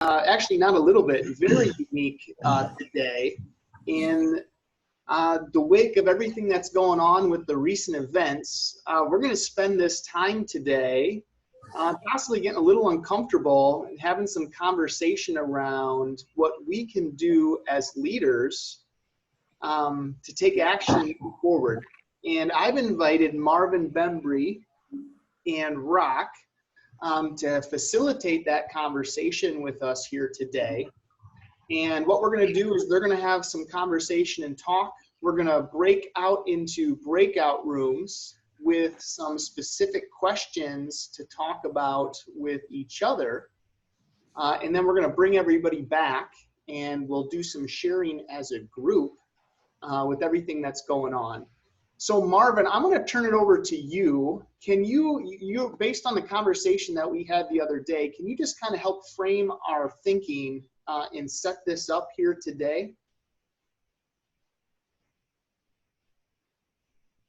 actually not a little bit, very unique today. In the wake of everything that's going on with the recent events, we're going to spend this time today possibly getting a little uncomfortable and having some conversation around what we can do as leaders to take action forward. And I've invited Marvin Bembry and Rock to facilitate that conversation with us here today. And what we're going to do is they're going to have some conversation and talk. We're going to break out into breakout rooms with some specific questions to talk about with each other. And then we're going to bring everybody back and we'll do some sharing as a group with everything that's going on. So Marvin, I'm going to turn it over to you. Can you, based on the conversation that we had the other day, can you just kind of help frame our thinking and set this up here today?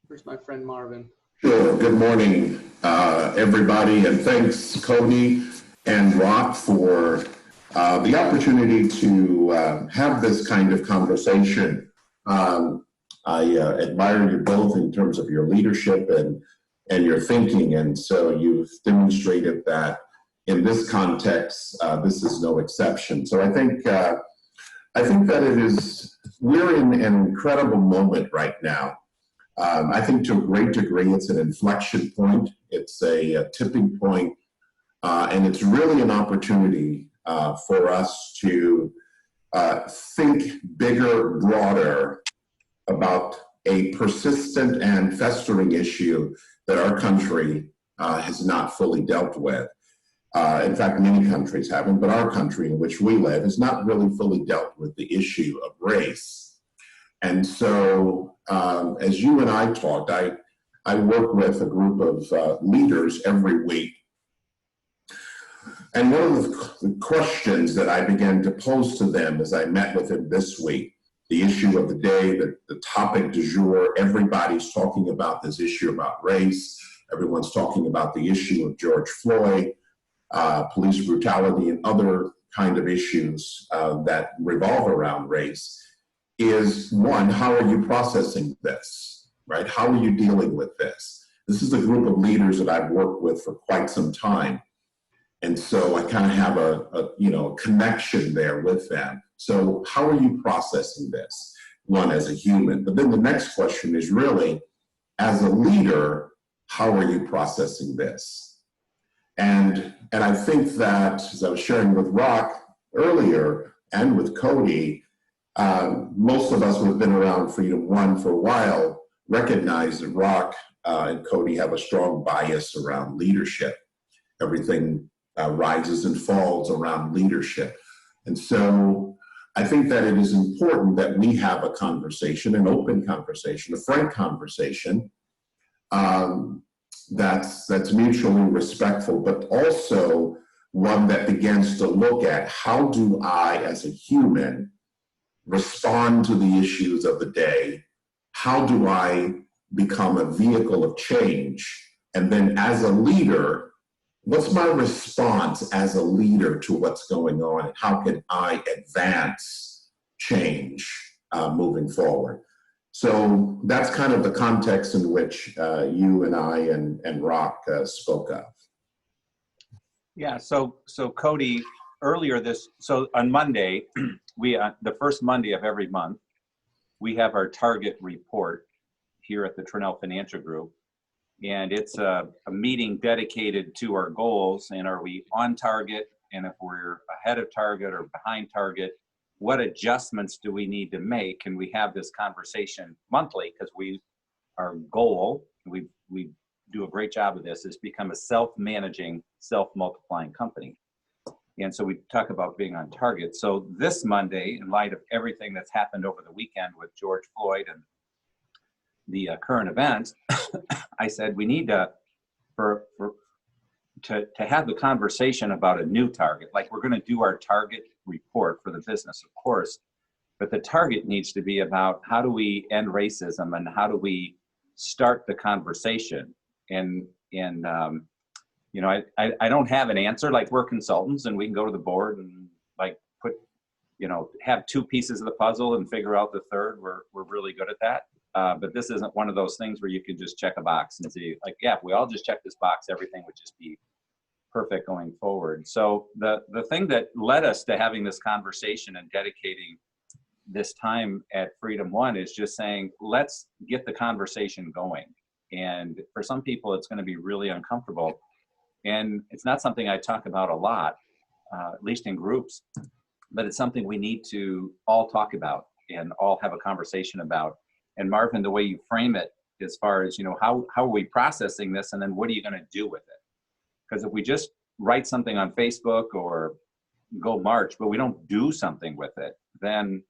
Where's my friend Marvin? Sure. Good morning, everybody, and thanks, Cody and Rock, for the opportunity to have this kind of conversation. I admire you both in terms of your leadership and your thinking, and so you've demonstrated that in this context, this is no exception. So I think that we're in an incredible moment right now. I think to a great degree, it's an inflection point. It's a tipping point, and it's really an opportunity for us to think bigger, broader about a persistent and festering issue that our country has not fully dealt with. In fact, many countries haven't, but our country in which we live has not really fully dealt with the issue of race. And so, as you and I talked, I work with a group of leaders every week. And one of the questions that I began to pose to them as I met with them this week, the issue of the day, the topic du jour, everybody's talking about this issue about race. Everyone's talking about the issue of George Floyd, police brutality, and other kind of issues that revolve around race. Is one, how are you processing this, right? How are you dealing with this? This is a group of leaders that I've worked with for quite some time. And so I kind of have a connection there with them. So how are you processing this? One, as a human. But then the next question is really, as a leader, how are you processing this? And I think that, as I was sharing with Rock earlier and with Cody, most of us who have been around Freedom One for a while recognize that Rock and Cody have a strong bias around leadership. Everything rises and falls around leadership. And so I think that it is important that we have a conversation, an open conversation, a frank conversation that's mutually respectful, but also one that begins to look at how do I, as a human, respond to the issues of the day? How do I become a vehicle of change? And then as a leader, what's my response as a leader to what's going on? And how can I advance change moving forward? So that's kind of the context in which you and I and Rock spoke of. Yeah, so Cody, earlier so on Monday, the first Monday of every month, we have our target report here at the Trinnell Financial Group. And it's a meeting dedicated to our goals and are we on target? And if we're ahead of target or behind target, what adjustments do we need to make? And we have this conversation monthly because our goal, we do a great job of this, is become a self-managing, self-multiplying company. And so we talk about being on target. So this Monday, in light of everything that's happened over the weekend with George Floyd and the current events, I said we need to have the conversation about a new target. Like, we're going to do our target report for the business, of course, but the target needs to be about how do we end racism and how do we start the conversation. And you know, I don't have an answer. Like, we're consultants and we can go to the board and like put, have two pieces of the puzzle and figure out the third. We're really good at that. But this isn't one of those things where you can just check a box and see, like, yeah, if we all just check this box, everything would just be perfect going forward. So the thing that led us to having this conversation and dedicating this time at Freedom One is just saying, let's get the conversation going. And for some people, it's going to be really uncomfortable. And it's not something I talk about a lot, at least in groups, but it's something we need to all talk about and all have a conversation about. And Marvin, the way you frame it, as far as, how are we processing this, and then what are you going to do with it? Because if we just write something on Facebook or go march, but we don't do something with it, then,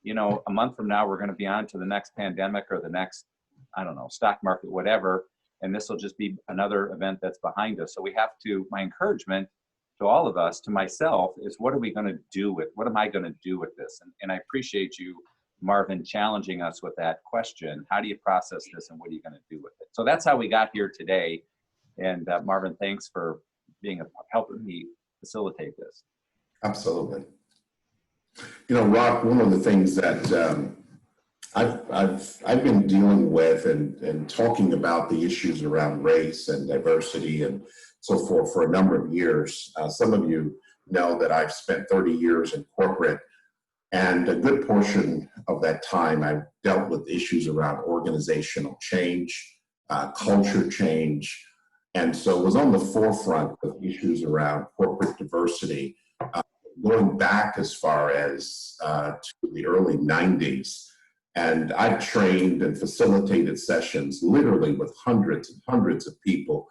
a month from now, we're going to be on to the next pandemic or the next, I don't know, stock market, whatever. And this will just be another event that's behind us. So we have to, my encouragement to all of us, to myself, is what are we going to do with, what am I going to do with this? And I appreciate you, Marvin, challenging us with that question. How do you process this, and what are you going to do with it? So that's how we got here today. And Marvin, thanks for helping me facilitate this. Absolutely. Rock, one of the things that I've been dealing with and talking about the issues around race and diversity and so forth for a number of years. Some of you know that I've spent 30 years in corporate, and a good portion of that time I've dealt with issues around organizational change, culture change, and so was on the forefront of issues around corporate diversity, going back as far as to the early 90s. And I've trained and facilitated sessions literally with hundreds and hundreds of people,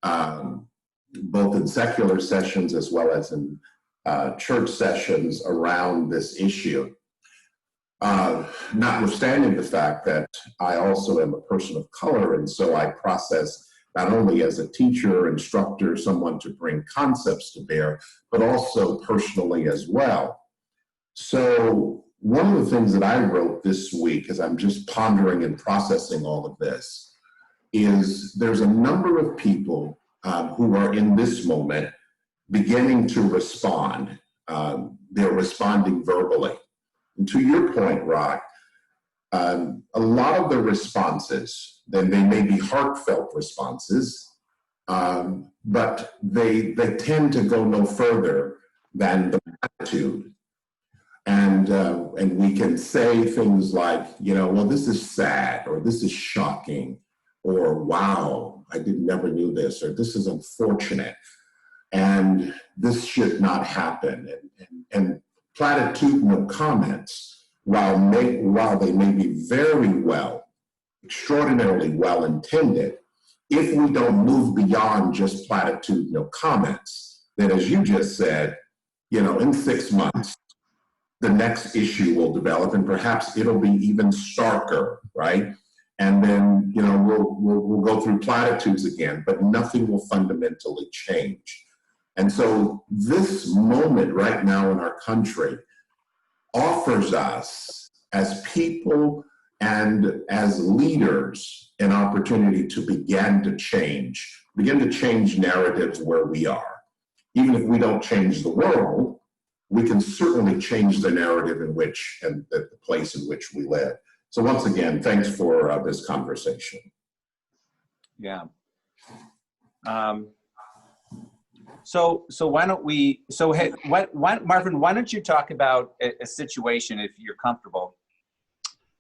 both in secular sessions as well as in church sessions around this issue. Notwithstanding the fact that I also am a person of color, and so I process not only as a teacher, instructor, someone to bring concepts to bear, but also personally as well. So one of the things that I wrote this week, as I'm just pondering and processing all of this, is there's a number of people who are in this moment beginning to respond. They're responding verbally. And to your point, Rock, a lot of the responses, then they may be heartfelt responses, but they tend to go no further than the gratitude. And we can say things like, well, this is sad, or this is shocking, or wow, I never knew this, or this is unfortunate, and this should not happen. And platitudinal comments, while they may be very well, extraordinarily well intended, if we don't move beyond just platitudinal comments, then as you just said, in 6 months, the next issue will develop, and perhaps it'll be even starker, right? And then, we'll go through platitudes again, but nothing will fundamentally change. And so this moment right now in our country offers us as people and as leaders an opportunity to begin to change narratives where we are. Even if we don't change the world, we can certainly change the narrative in which and the place in which we live. So once again, thanks for this conversation. Yeah. So why don't we? So hey, Marvin, why don't you talk about a situation, if you're comfortable,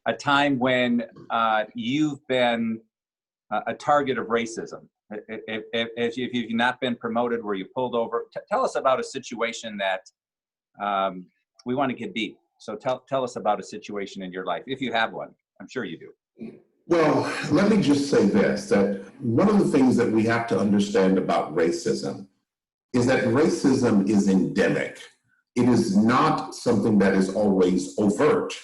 a time when you've been a target of racism. If you've not been promoted, where you pulled over, tell us about a situation that we want to get deep. So tell us about a situation in your life, if you have one. I'm sure you do. Well, let me just say this, that one of the things that we have to understand about racism is that racism is endemic. It is not something that is always overt.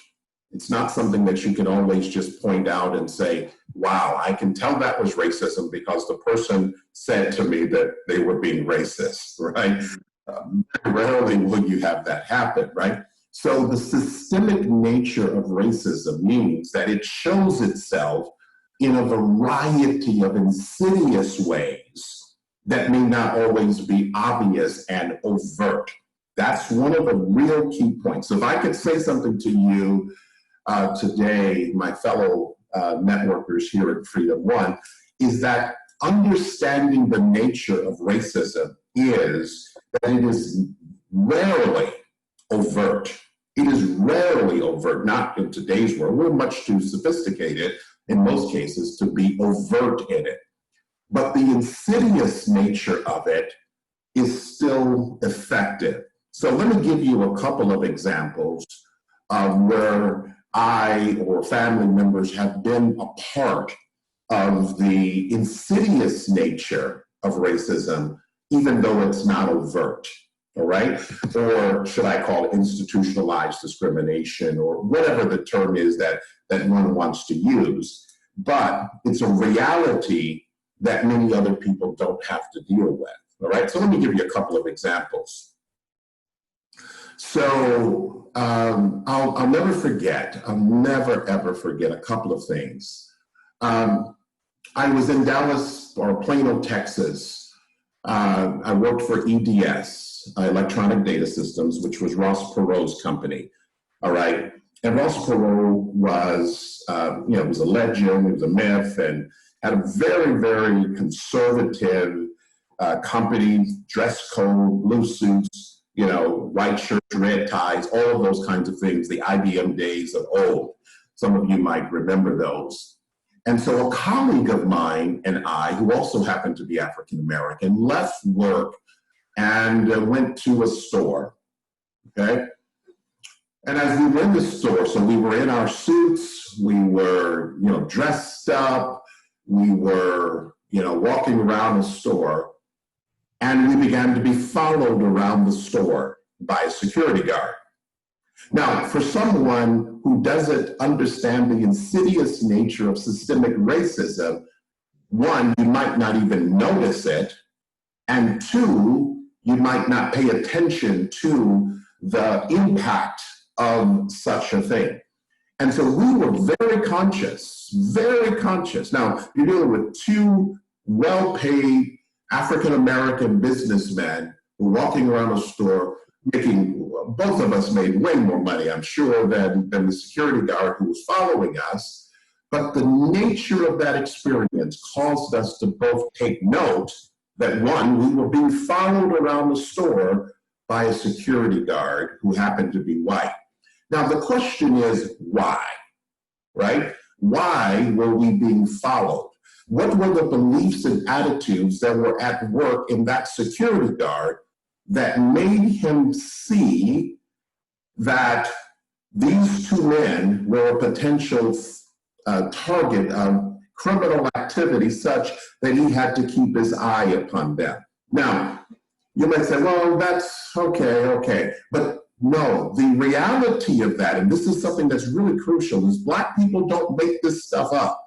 It's not something that you can always just point out and say, wow, I can tell that was racism because the person said to me that they were being racist, right? Rarely will you have that happen, right? So the systemic nature of racism means that it shows itself in a variety of insidious ways that may not always be obvious and overt. That's one of the real key points. So if I could say something to you today, my fellow networkers here at Freedom One, is that understanding the nature of racism is that it is rarely overt. It is rarely overt, not in today's world. We're much too sophisticated in most cases to be overt in it. But the insidious nature of it is still effective. So let me give you a couple of examples of where I or family members have been a part of the insidious nature of racism, even though it's not overt, all right? Or should I call it institutionalized discrimination, or whatever the term is that one wants to use. But it's a reality that many other people don't have to deal with, all right? So let me give you a couple of examples. So I'll never forget, I'll never ever forget a couple of things. I was in Dallas or Plano, Texas. I worked for EDS, Electronic Data Systems, which was Ross Perot's company, all right? And Ross Perot was, was a legend, he was a myth, and had a very, very conservative company, dress code, blue suits, white shirts, red ties, all of those kinds of things, the IBM days of old. Some of you might remember those. And so a colleague of mine and I, who also happened to be African American, left work and went to a store, okay? And as we were in the store, so we were in our suits, we were, dressed up, we were, walking around the store, and we began to be followed around the store by a security guard. Now, for someone who doesn't understand the insidious nature of systemic racism, one, you might not even notice it, and two, you might not pay attention to the impact of such a thing. And so we were very conscious, very conscious. Now, you're dealing with two well-paid African-American businessmen who were walking around a store making, both of us made way more money, I'm sure, than the security guard who was following us. But the nature of that experience caused us to both take note that, one, we were being followed around the store by a security guard who happened to be white. Now, the question is why, right? Why were we being followed? What were the beliefs and attitudes that were at work in that security guard that made him see that these two men were a potential target of criminal activity such that he had to keep his eye upon them? Now, you might say, well, that's okay. But no, the reality of that, and this is something that's really crucial, is Black people don't make this stuff up.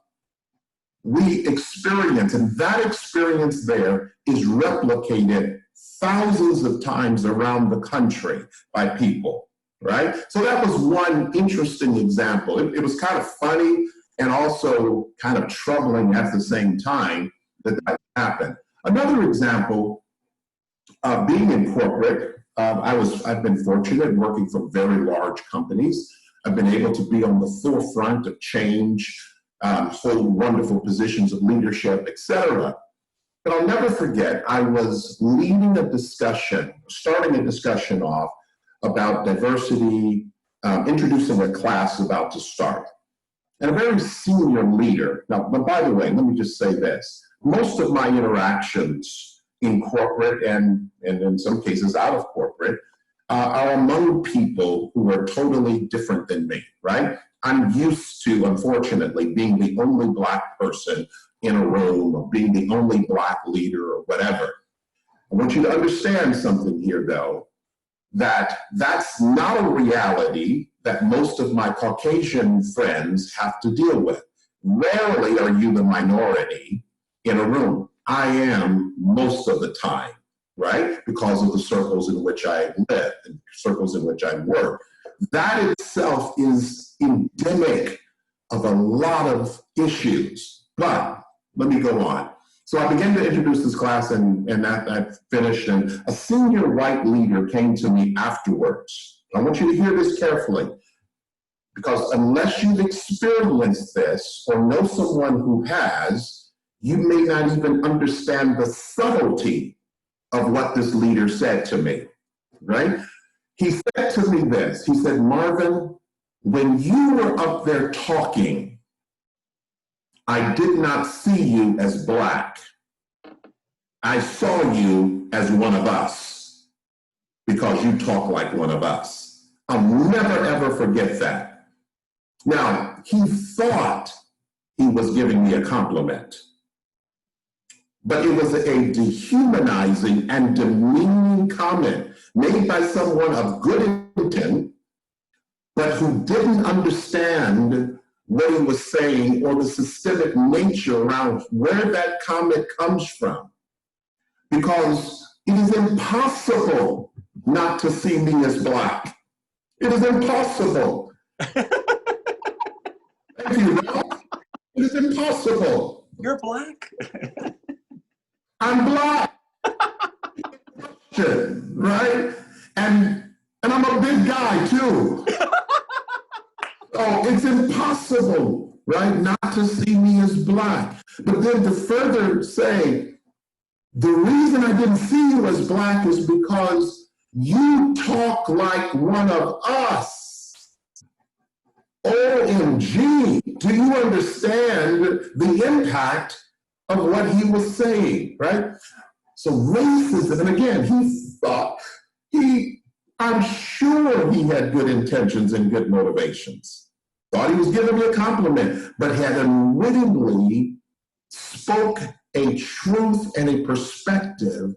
We experience, and that experience there is replicated thousands of times around the country by people, right? So that was one interesting example. It was kind of funny and also kind of troubling at the same time that happened. Another example, being in corporate, I've been fortunate working for very large companies. I've been able to be on the forefront of change, hold wonderful positions of leadership, etc. But I'll never forget, I was leading a discussion, starting a discussion off about diversity, introducing a class about to start. And a very senior leader, now, but by the way, let me just say this. Most of my interactions in corporate and in some cases out of corporate are among people who are totally different than me, right? I'm used to, unfortunately, being the only Black person in a room or being the only Black leader or whatever. I want you to understand something here, though, that's not a reality that most of my Caucasian friends have to deal with. Rarely are you the minority in a room. I am most of the time, right? Because of the circles in which I live and circles in which I work. That itself is endemic of a lot of issues. But let me go on. So I began to introduce this class, and that finished, and a senior white leader came to me afterwards. I want you to hear this carefully, because unless you've experienced this or know someone who has, you may not even understand the subtlety of what this leader said to me, right? He said to me this, he said, Marvin, when you were up there talking, I did not see you as Black. I saw you as one of us because you talk like one of us. I'll never, ever forget that. Now, he thought he was giving me a compliment, but it was a dehumanizing and demeaning comment made by someone of good intent, but who didn't understand what he was saying or the systemic nature around where that comment comes from. Because it is impossible not to see me as Black. It is impossible. Thank you, Ralph. It is impossible. You're Black? I'm Black. Right? And I'm a big guy too. Oh, it's impossible, right, not to see me as Black. But then to further say, the reason I didn't see you as Black is because you talk like one of us. OMG, do you understand the impact of what he was saying, right? So racism, and again, I'm sure he had good intentions and good motivations. Thought he was giving me a compliment, but had unwittingly spoke a truth and a perspective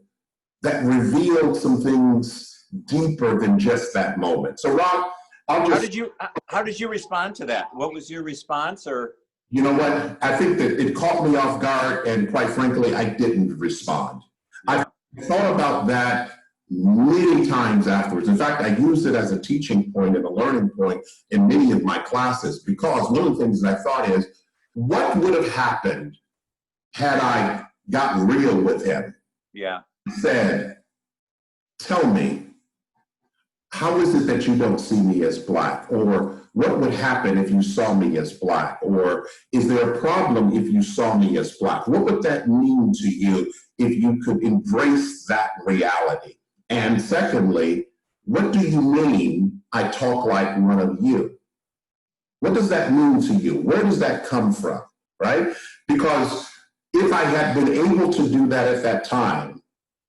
that revealed some things deeper than just that moment. So Rob, How did you respond to that? What was your response, or? You know what? I think that it caught me off guard, and quite frankly, I didn't respond. I thought about that many times afterwards. In fact, I used it as a teaching point and a learning point in many of my classes, because one of the things that I thought is, what would have happened had I gotten real with him? Yeah. Said, tell me, how is it that you don't see me as Black? Or what would happen if you saw me as Black? Or is there a problem if you saw me as Black? What would that mean to you if you could embrace that reality? And secondly, what do you mean I talk like one of you? What does that mean to you? Where does that come from, right? Because if I had been able to do that at that time,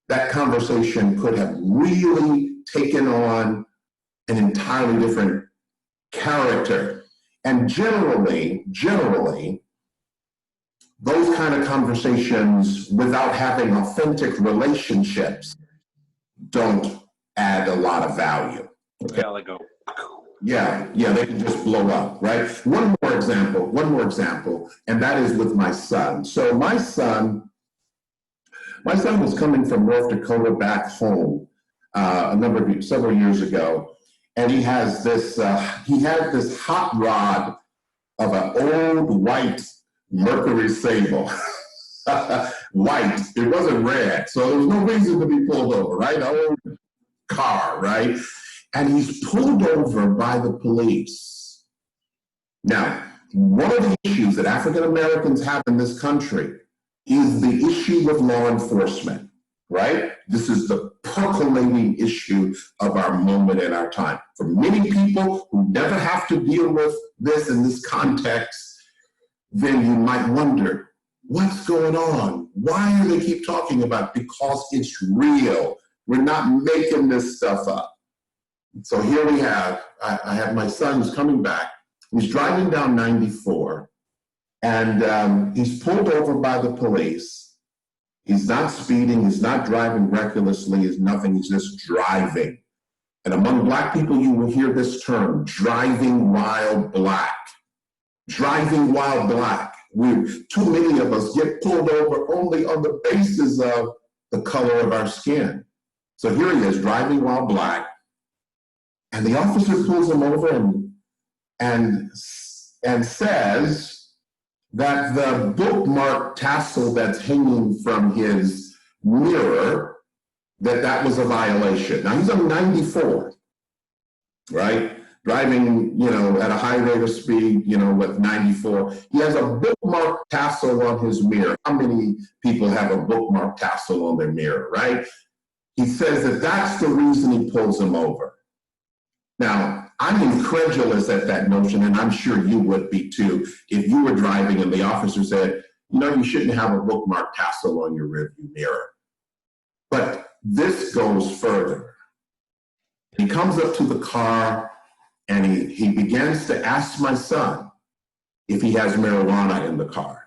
that conversation could have really taken on an entirely different character. And generally, those kind of conversations without having authentic relationships don't add a lot of value. Okay. Yeah, they go. Yeah, they can just blow up, right? One more example, and that is with my son. So my son was coming from North Dakota back home several years ago, and he has this, he had this hot rod of an old white Mercury Sable. White, it wasn't red, so there was no reason to be pulled over, right? An old car, right? And he's pulled over by the police. Now, one of the issues that African Americans have in this country is the issue with law enforcement, right? This is the percolating issue of our moment and our time. For many people who never have to deal with this in this context, then you might wonder, what's going on? Why do they keep talking about it? Because it's real. We're not making this stuff up. So here we have, I have my son who's coming back. He's driving down 94, and he's pulled over by the police. He's not speeding, he's not driving recklessly, he's nothing, he's just driving. And among Black people, you will hear this term, driving while Black. Driving while Black. Too many of us get pulled over only on the basis of the color of our skin. So here he is, driving while Black. And the officer pulls him over and says, that the bookmark tassel that's hanging from his mirror, that was a violation. Now he's on 94, right? Driving, at a high rate of speed, with 94. He has a bookmark tassel on his mirror. How many people have a bookmark tassel on their mirror, right? He says that that's the reason he pulls him over. Now, I'm incredulous at that notion, and I'm sure you would be too, if you were driving and the officer said, you shouldn't have a bookmark tassel on your rearview mirror. But this goes further. He comes up to the car and he begins to ask my son if he has marijuana in the car.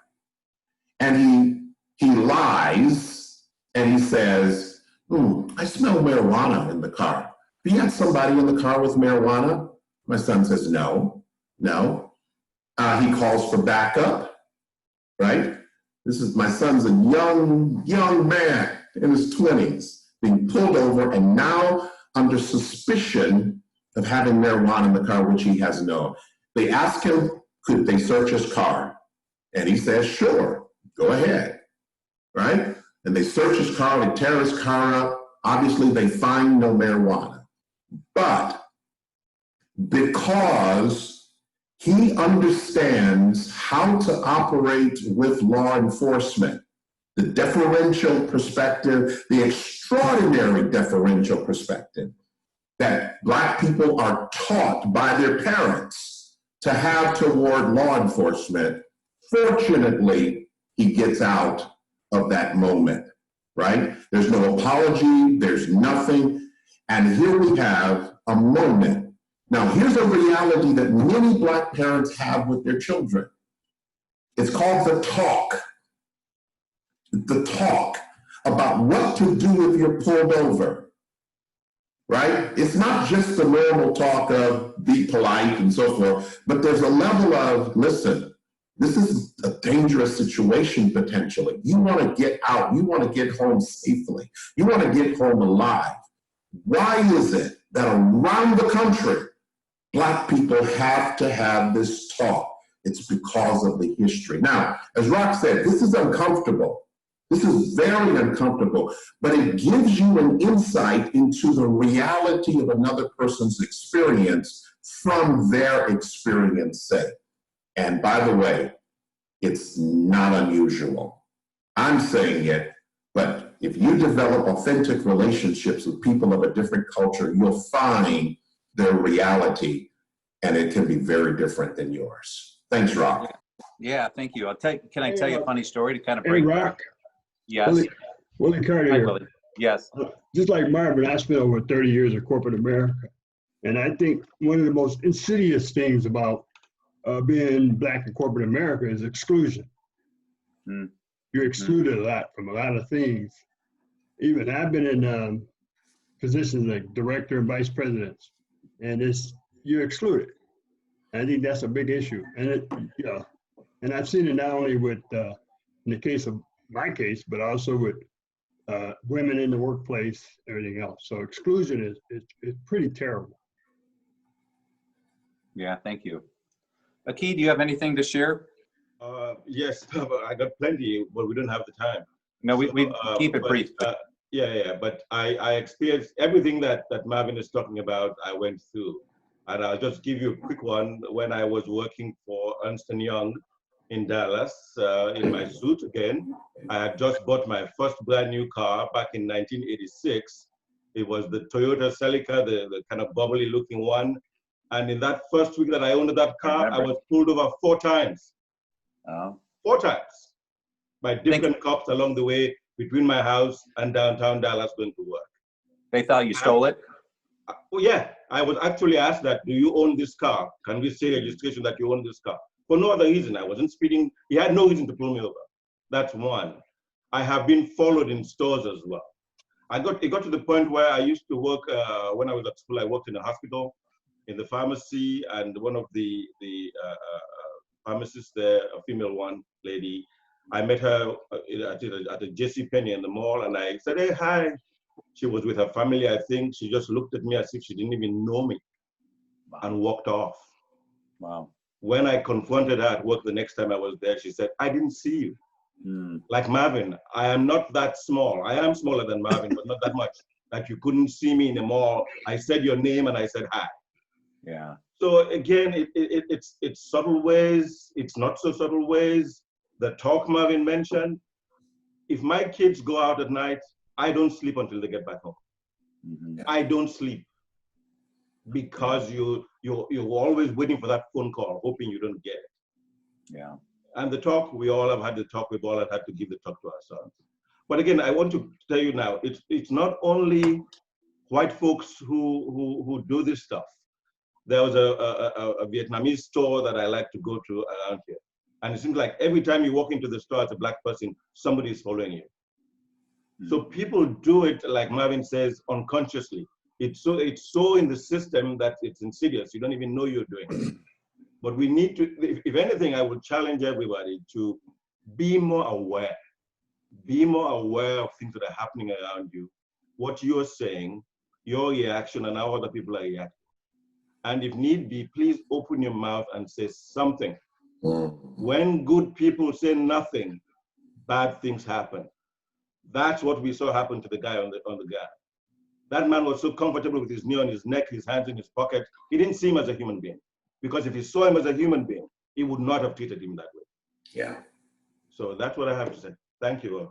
And he lies and he says, I smell marijuana in the car. Do you have somebody in the car with marijuana? My son says, no. He calls for backup, right? My son's a young man in his 20s, being pulled over and now under suspicion of having marijuana in the car, which he has no. They ask him, could they search his car? And he says, sure, go ahead, right? And they search his car, they tear his car up. Obviously, they find no marijuana. But because he understands how to operate with law enforcement, the deferential perspective, the extraordinary deferential perspective that Black people are taught by their parents to have toward law enforcement, fortunately, he gets out of that moment, right? There's no apology, there's nothing. And here we have a moment. Now, here's a reality that many Black parents have with their children. It's called the talk. The talk about what to do if you're pulled over, right? It's not just the normal talk of be polite and so forth, but there's a level of, listen, this is a dangerous situation potentially. You want to get out. You want to get home safely. You want to get home alive. Why is it that around the country, Black people have to have this talk? It's because of the history. Now, as Rock said, this is uncomfortable. This is very uncomfortable, but it gives you an insight into the reality of another person's experience from their experience set. And by the way, it's not unusual. I'm saying it, but if you develop authentic relationships with people of a different culture, you'll find their reality, and it can be very different than yours. Thanks, Rock. Yeah, thank you. Can I tell you a funny story to kind of Hey, break? Rock. Yes. Willie Carter Hi, here. Willie. Yes. Just like Marvin, I spent over 30 years in corporate America. And I think one of the most insidious things about being Black in corporate America is exclusion. You're excluded a lot from a lot of things. Even I've been in positions like director and vice presidents, and you're excluded. I think that's a big issue. And and I've seen it not only with, in the case of my case, but also with women in the workplace, everything else. So exclusion is pretty terrible. Yeah, thank you. Aki, do you have anything to share? Yes, I got plenty, but we don't have the time. No, we keep it brief. But I experienced everything that Marvin is talking about. I went through, and I'll just give you a quick one. When I was working for Ernst & Young in Dallas, in my suit again, I had just bought my first brand new car back in 1986. It was the Toyota Celica, the kind of bubbly looking one. And in that first week that I owned that car, I was pulled over 4 times. 4 times by different cops along the way between my house and downtown Dallas going to work. They thought you stole it? Well, yeah, I was actually asked that, do you own this car? Can we say registration that you own this car? For no other reason. I wasn't speeding. He had no reason to pull me over. That's one. I have been followed in stores as well. It got to the point where I used to work, when I was at school, I worked in a hospital, in the pharmacy, and one of the pharmacists there, a female lady, I met her at a JCPenney in the mall, and I said, hey, hi. She was with her family, I think. She just looked at me as if she didn't even know me and walked off. Wow. When I confronted her at work the next time I was there, she said, I didn't see you. Like Marvin, I am not that small. I am smaller than Marvin, but not that much. Like you couldn't see me in the mall. I said your name and I said hi. Yeah. So again, it's subtle ways, it's not so subtle ways. The talk Marvin mentioned, if my kids go out at night, I don't sleep until they get back home. I don't sleep because you're always waiting for that phone call, hoping you don't get it. Yeah. And the talk, we all have had the talk, we've all had to give the talk to our sons. But again, I want to tell you now, it's not only white folks who do this stuff. There was a Vietnamese store that I like to go to around here. And it seems like every time you walk into the store as a black person, somebody is following you. So people do it, like Marvin says, unconsciously. It's so in the system that it's insidious. You don't even know you're doing it. But we need to, if anything, I would challenge everybody to be more aware. Be more aware of things that are happening around you, what you're saying, your reaction, and how other people are reacting. And if need be, please open your mouth and say something. When good people say nothing, bad things happen. That's what we saw happen to the guy on the guy. That man was so comfortable with his knee on his neck, his hands in his pocket. He didn't see him as a human being. Because if he saw him as a human being, he would not have treated him that way. Yeah. So that's what I have to say. Thank you.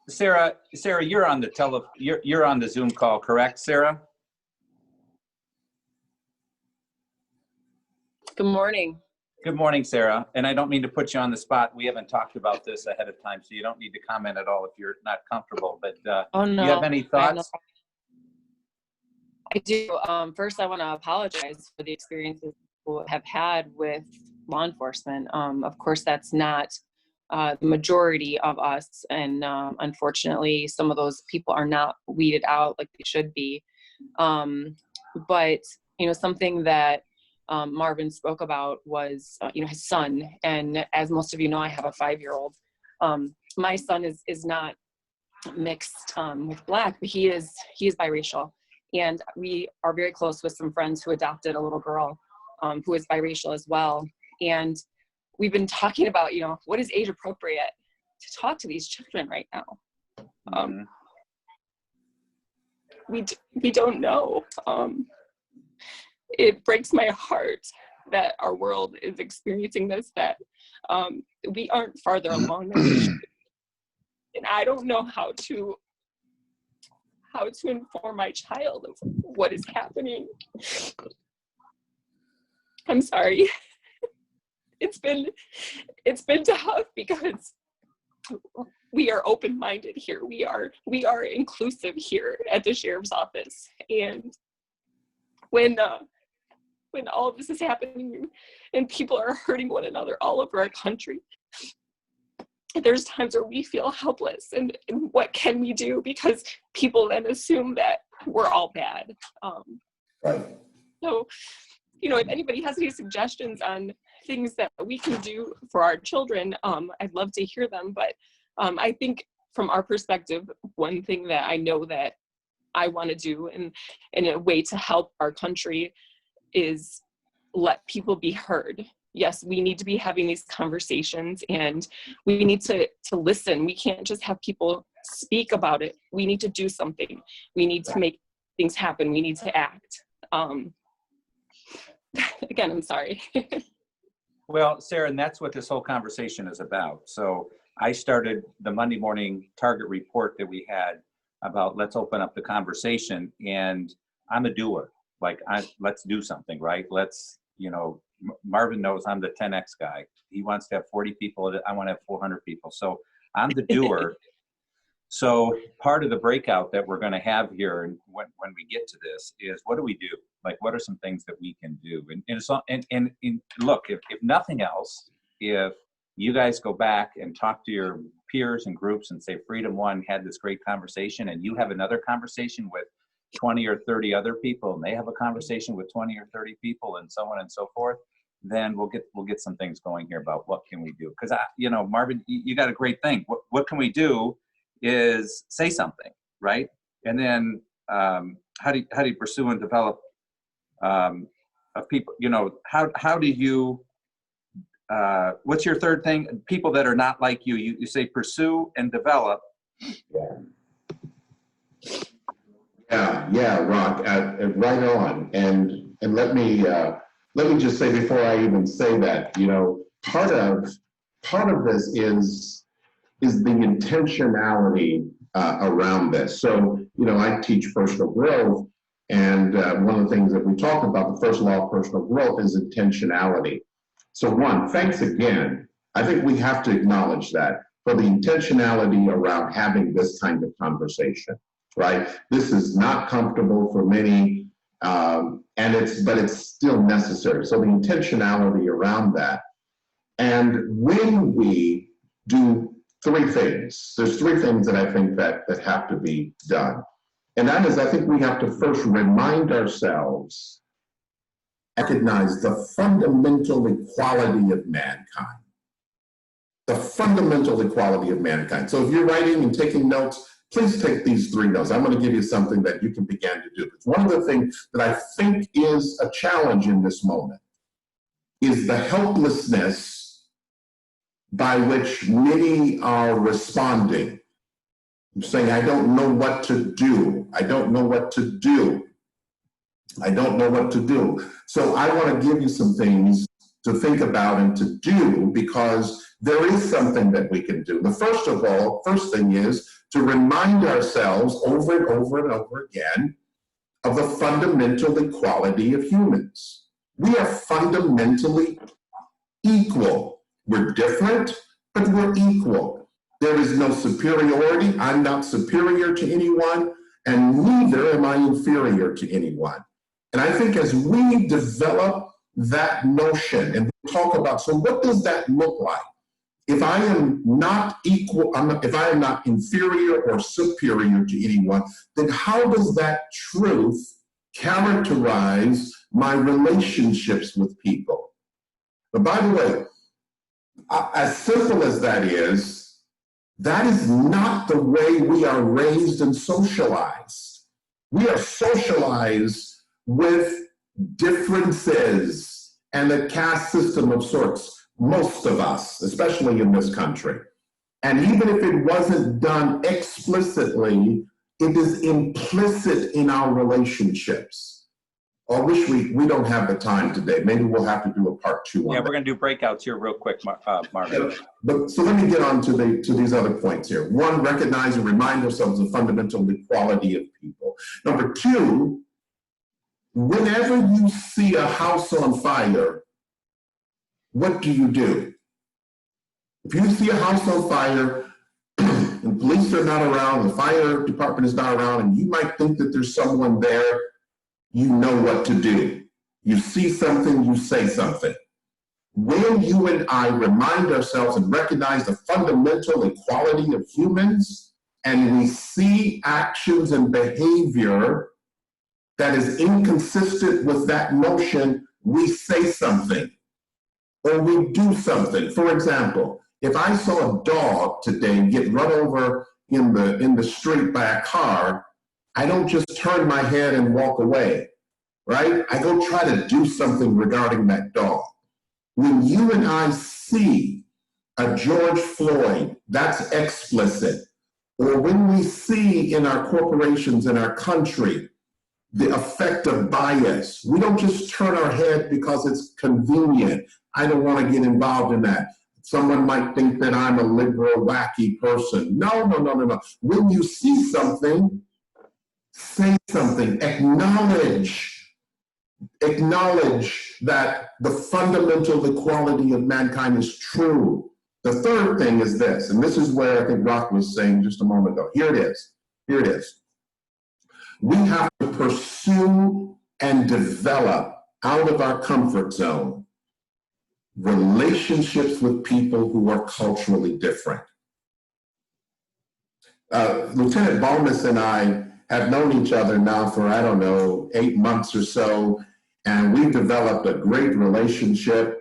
Sarah, you're on the you're on the Zoom call, correct, Sarah? Good morning. Good morning, Sarah. And I don't mean to put you on the spot. We haven't talked about this ahead of time, so you don't need to comment at all if you're not comfortable. But Oh no. do you have any thoughts? I do. First, I want to apologize for the experiences people have had with law enforcement. Of course, that's not the majority of us, and unfortunately, some of those people are not weeded out like they should be. But you know, something that Marvin spoke about was you know, his son, and as most of you know, I have a 5-year-old. My son is not mixed with Black, but he is biracial, and we are very close with some friends who adopted a little girl who is biracial as well. And we've been talking about, you know, what is age appropriate to talk to these children right now. We don't know. It breaks my heart that our world is experiencing this, that we aren't farther along than we should. And I don't know how to inform my child of what is happening. I'm sorry. It's been tough because we are open-minded here. We are inclusive here at the sheriff's office. And when all of this is happening and people are hurting one another all over our country, there's times where we feel helpless and what can we do? Because people then assume that we're all bad. Right. So, you know, if anybody has any suggestions on things that we can do for our children, I'd love to hear them. But I think from our perspective, one thing that I know that I want to do in a way to help our country is let people be heard. Yes, we need to be having these conversations and we need to listen. We can't just have people speak about it. We need to do something. We need to make things happen. We need to act. Again, I'm sorry. Well, Sarah, and that's what this whole conversation is about. So I started the Monday morning target report that we had about let's open up the conversation, and I'm a doer. Like, let's do something, right? Let's, you know, Marvin knows I'm the 10X guy. He wants to have 40 people. I want to have 400 people. So I'm the doer. So part of the breakout that we're going to have here, and when we get to this, is what do we do? Like, what are some things that we can do? And look, if nothing else, if you guys go back and talk to your peers and groups and say Freedom One had this great conversation, and you have another conversation with 20 or 30 other people, and they have a conversation with 20 or 30 people, and so on and so forth, then we'll get some things going here about what can we do. Because you know, Marvin, you got a great thing. What can we do is say something, right? And then how do you pursue and develop of people? You know, how do you what's your third thing? People that are not like you. You say pursue and develop. Yeah, Rock, right on. And let me just say before I even say that, you know, part of this is the intentionality around this. So, you know, I teach personal growth, and one of the things that we talk about, the first law of personal growth, is intentionality. So one, thanks again. I think we have to acknowledge that for the intentionality around having this kind of conversation, right? This is not comfortable for many, but it's still necessary. So the intentionality around that. And when we do three things, there's three things that I think that have to be done. And that is, I think we have to first remind ourselves, recognize the fundamental equality of mankind. The fundamental equality of mankind. So if you're writing and taking notes, please take these three notes. I'm going to give you something that you can begin to do. It's one of the things that I think is a challenge in this moment is the helplessness by which many are responding. I'm saying, I don't know what to do. I don't know what to do. I don't know what to do. So I want to give you some things to think about and to do, because there is something that we can do. The first thing is to remind ourselves over and over and over again of the fundamental equality of humans. We are fundamentally equal. We're different, but we're equal. There is no superiority. I'm not superior to anyone, and neither am I inferior to anyone. And I think as we develop that notion and talk about, so what does that look like? If I am not equal, if I am not inferior or superior to anyone, then how does that truth characterize my relationships with people? But by the way, as simple as that is not the way we are raised and socialized. We are socialized with differences and a caste system of sorts, most of us, especially in this country. And even if it wasn't done explicitly, it is implicit in our relationships. I wish we don't have the time today. Maybe we'll have to do a part 2 on Yeah, that. we're going to do breakouts here real quick, Marvin. But so let me get on to these other points here. One, recognize and remind ourselves of the fundamental equality of people. Number 2, whenever you see a house on fire, what do you do? If you see a house on fire, and police are not around, the fire department is not around, and you might think that there's someone there, you know what to do. You see something, you say something. When you and I remind ourselves and recognize the fundamental equality of humans, and we see actions and behavior that is inconsistent with that notion, we say something or we do something. For example, if I saw a dog today get run over in the street by a car, I don't just turn my head and walk away, right? I go try to do something regarding that dog. When you and I see a George Floyd, that's explicit. Or when we see in our corporations, in our country, the effect of bias, we don't just turn our head because it's convenient. I don't want to get involved in that. Someone might think that I'm a liberal, wacky person. No. When you see something, say something, acknowledge that the fundamental equality of mankind is true. The third thing is this, and this is where I think Rock was saying just a moment ago. Here it is. We have to pursue and develop out of our comfort zone relationships with people who are culturally different. Lieutenant Balmas and I have known each other now for, 8 months or so, and we've developed a great relationship,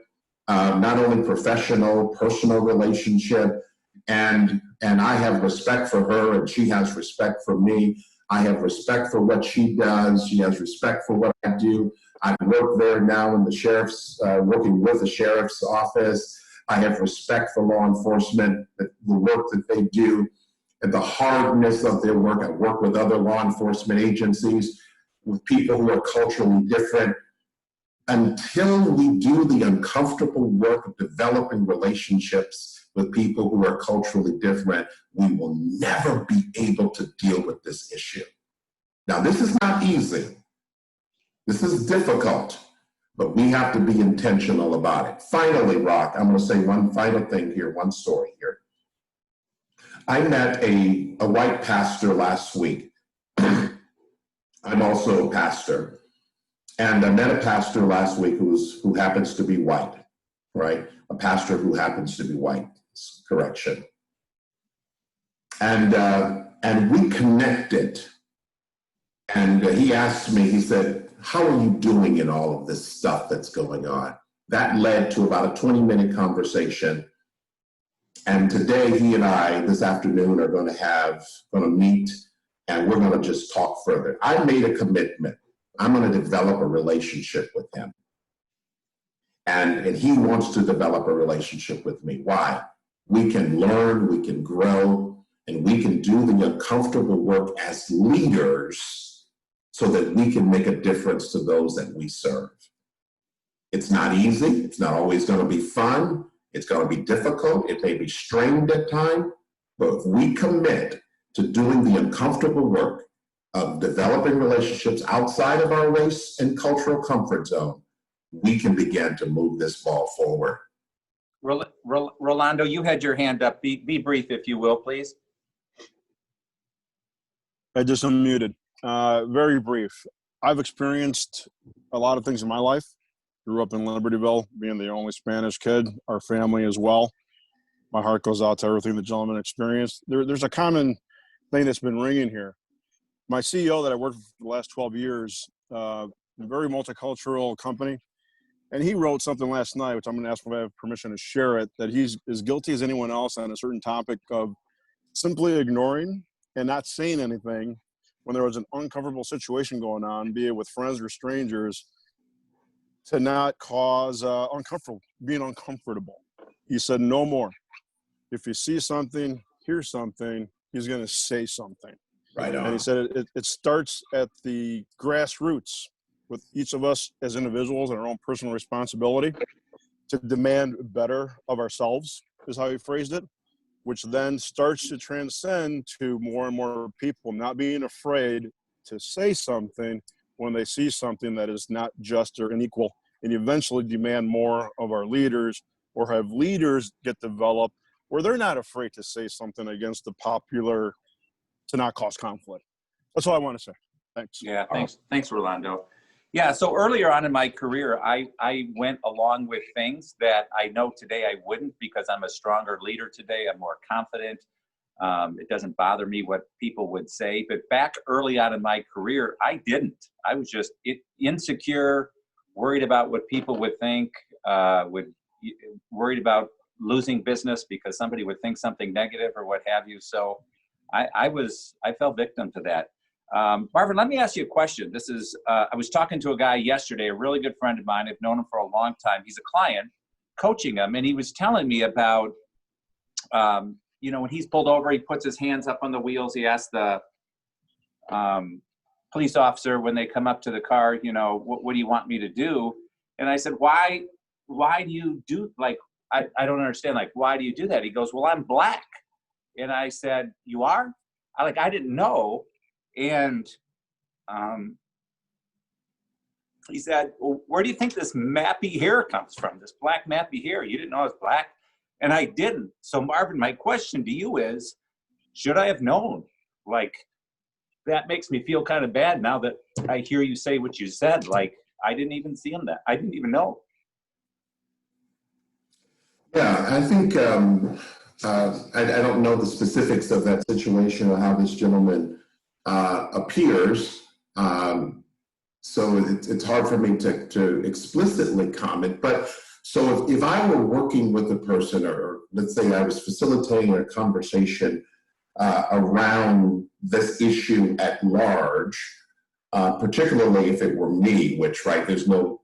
not only professional, personal relationship, and I have respect for her and she has respect for me. I have respect for what she does. She has respect for what I do. I work there now in the sheriff's, working with the sheriff's office. I have respect for law enforcement, the work that they do, and the hardness of their work. I work with other law enforcement agencies, with people who are culturally different. Until we do the uncomfortable work of developing relationships with people who are culturally different, we will never be able to deal with this issue. Now, this is not easy. This is difficult, but we have to be intentional about it. Finally, Rock, I'm going to say one final thing here, one story here. I met a white pastor last week. I'm also a pastor. And I met a pastor last week who happens to be white, right? A pastor who happens to be white, correction. And we connected. And he asked me, he said, how are you doing in all of this stuff that's going on? That led to about a 20-minute conversation. And today he and I, this afternoon, are going to meet, and we're going to just talk further. I made a commitment. I'm going to develop a relationship with him. And he wants to develop a relationship with me. Why? We can learn, we can grow, and we can do the uncomfortable work as leaders so that we can make a difference to those that we serve. It's not easy. It's not always going to be fun. It's going to be difficult. It may be strained at times. But if we commit to doing the uncomfortable work of developing relationships outside of our race and cultural comfort zone, we can begin to move this ball forward. Rolando, you had your hand up. Be brief, if you will, please. I just unmuted. Very brief. I've experienced a lot of things in my life. Grew up in Libertyville, being the only Spanish kid, our family as well. My heart goes out to everything the gentleman experienced. There's a common thing that's been ringing here. My CEO that I worked with for the last 12 years, a very multicultural company, and he wrote something last night, which I'm going to ask if I have permission to share it, that he's as guilty as anyone else on a certain topic of simply ignoring and not saying anything when there was an uncomfortable situation going on, be it with friends or strangers, to not cause being uncomfortable. He said, no more. If you see something, hear something, he's going to say something. Right on. And he said it starts at the grassroots with each of us as individuals and our own personal responsibility to demand better of ourselves, is how he phrased it, which then starts to transcend to more and more people not being afraid to say something when they see something that is not just or unequal, and eventually demand more of our leaders, or have leaders get developed where they're not afraid to say something against the popular to not cause conflict. That's all I want to say. Thanks. Yeah, thanks, Rolando. Yeah, so earlier on in my career, I went along with things that I know today I wouldn't, because I'm a stronger leader today. I'm more confident. It doesn't bother me what people would say. But back early on in my career, I didn't. I was just insecure, worried about what people would think, worried about losing business because somebody would think something negative or what have you. So I fell victim to that. Marvin, let me ask you a question. This is, I was talking to a guy yesterday, a really good friend of mine. I've known him for a long time. He's a client, coaching him, and he was telling me about, when he's pulled over, he puts his hands up on the wheels. He asks the police officer when they come up to the car, what do you want me to do? And I said, why do you do, I don't understand, why do you do that? He goes, well, I'm black. And I said, you are? I didn't know. And he said, well, where do you think this mappy hair comes from? This black mappy hair? You didn't know I was black? And I didn't. So Marvin, my question to you is, should I have known? That makes me feel kind of bad now that I hear you say what you said. I didn't even see him I didn't even know. Yeah, I think, I don't know the specifics of that situation or how this gentleman appears. So it's hard for me to explicitly comment. But so if I were working with a person, or let's say I was facilitating a conversation around this issue at large, particularly if it were me, which, right, there's no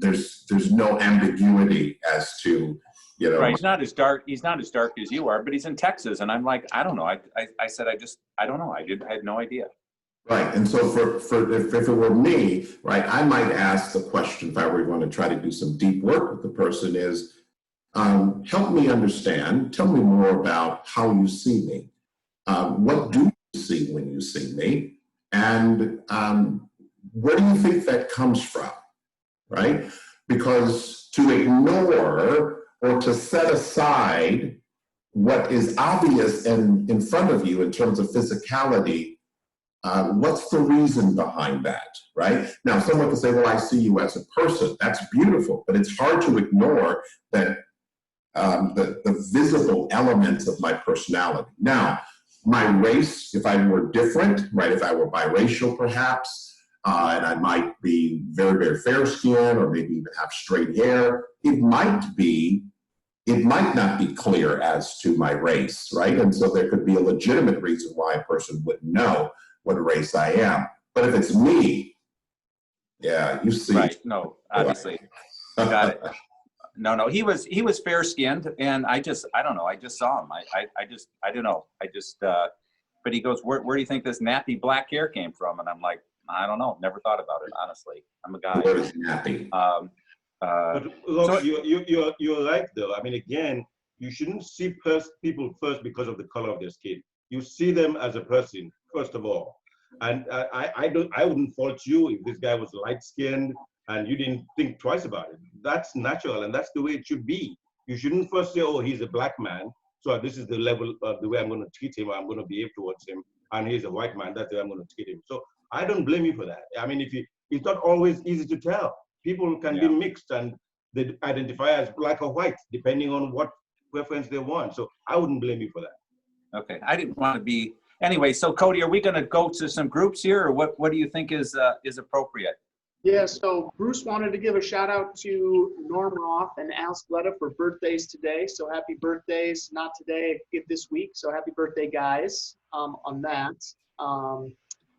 there's no ambiguity as to, you know. Right, he's not as dark as you are, but he's in Texas, and I'm like, I don't know. I said, I don't know. I had no idea. Right, and so if it were me, right, I might ask the question, if I were going to try to do some deep work with the person, is help me understand, tell me more about how you see me. What do you see when you see me? And where do you think that comes from, right? Because to ignore or to set aside what is obvious and in front of you in terms of physicality, what's the reason behind that, right? Now, someone can say, well, I see you as a person. That's beautiful, but it's hard to ignore that the visible elements of my personality. Now, my race, if I were different, right, if I were biracial perhaps, and I might be very, very fair skinned or maybe even have straight hair, it might not be clear as to my race, right? And so there could be a legitimate reason why a person wouldn't know what race I am. But if it's me, yeah, you see. Right, no, obviously. Got it. No, he was fair skinned, and I don't know. I just saw him. I don't know. But he goes, where do you think this nappy black hair came from? And I'm like, I don't know. Never thought about it, honestly. I'm a guy. Where is nappy? But look, so, you're right though. I mean, again, you shouldn't see people first because of the color of their skin. You see them as a person first of all. And I wouldn't fault you if this guy was light skinned and you didn't think twice about it. That's natural, and that's the way it should be. You shouldn't first say, oh, he's a black man, so this is the level of the way I'm going to treat him, I'm going to behave towards him, and he's a white man, that's the way I'm going to treat him. So I don't blame you for that. I mean, it's not always easy to tell. People can be mixed, and they identify as black or white, depending on what preference they want. So I wouldn't blame you for that. Okay, I didn't want to be, anyway, so Cody, are we going to go to some groups here, or what do you think is appropriate? Yeah, so Bruce wanted to give a shout out to Norm Roth and Al Spletta for birthdays today. So happy birthdays, not today, this week. So happy birthday, guys, on that.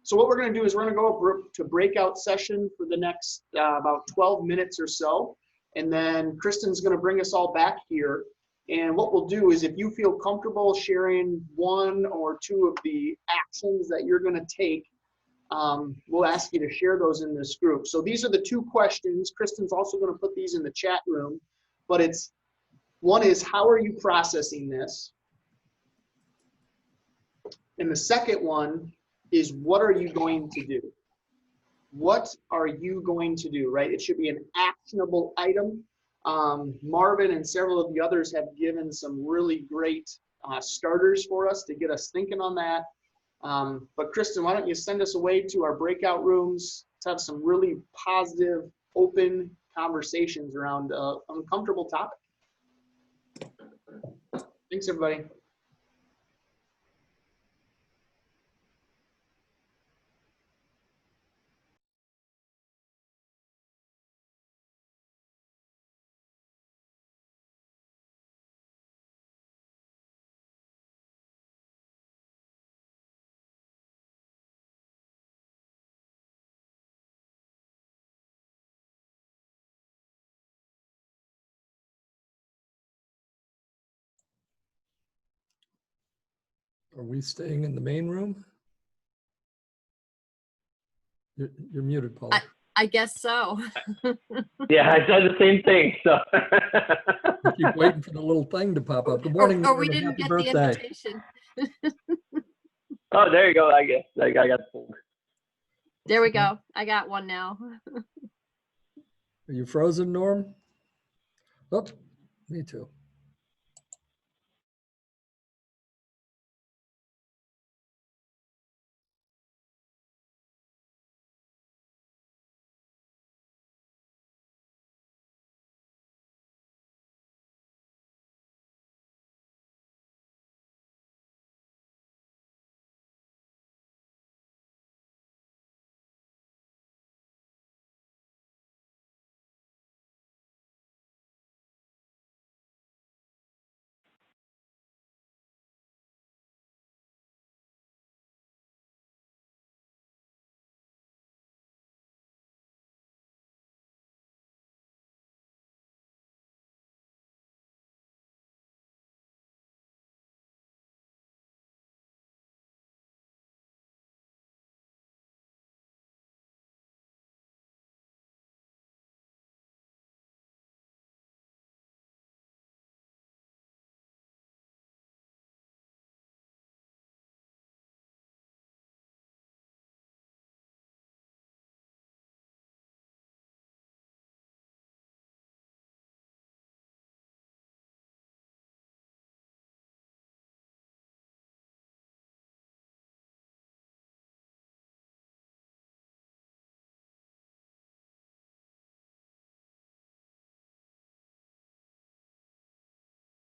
So what we're going to do is we're going to go to breakout session for the next about 12 minutes or so. And then Kristen's going to bring us all back here. And what we'll do is if you feel comfortable sharing one or two of the actions that you're going to take, we'll ask you to share those in this group. So these are the two questions. Kristen's also going to put these in the chat room, but one is, how are you processing this? And the second one is, what are you going to do? What are you going to do, right? It should be an actionable item. Marvin and several of the others have given some really great starters for us to get us thinking on that. But Kristen, why don't you send us away to our breakout rooms to have some really positive, open conversations around an uncomfortable topic. Thanks, everybody. Are we staying in the main room? You're muted, Paul. I guess so. Yeah, I said the same thing. So I keep waiting for the little thing to pop up. Good morning. Or we Norman. didn't Happy get birthday. the invitation. oh, there you go. I guess I got pulled. There we go. I got one now. Are you frozen, Norm? Oh, me too.